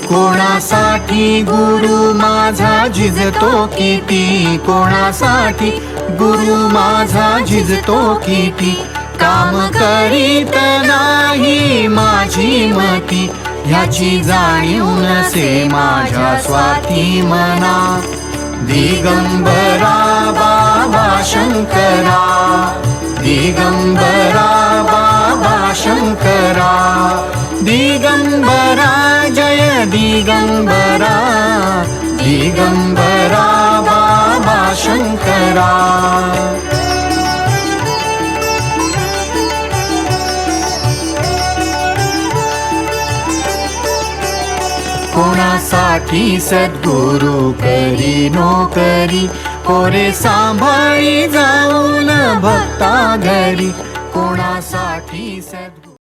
कोणासाठी गुरु माझा झिजतो किती, कोणासाठी गुरु माझा झिजतो किती. काम करीत नाही माझी मती, ह्याची जाणीव नसे माझ्या स्वार्थी मना. दिगंबरा बाबा शंकरा, दिगंबरा बाबा शंकरा, दिगंबरा जय दिगंबरा, दिगंबरा बाबा शंकरा. कोणासाठी सद्गुरु करी नोकरी, पोरे सांभाळी जाऊन भक्ता घरी. कोणासाठी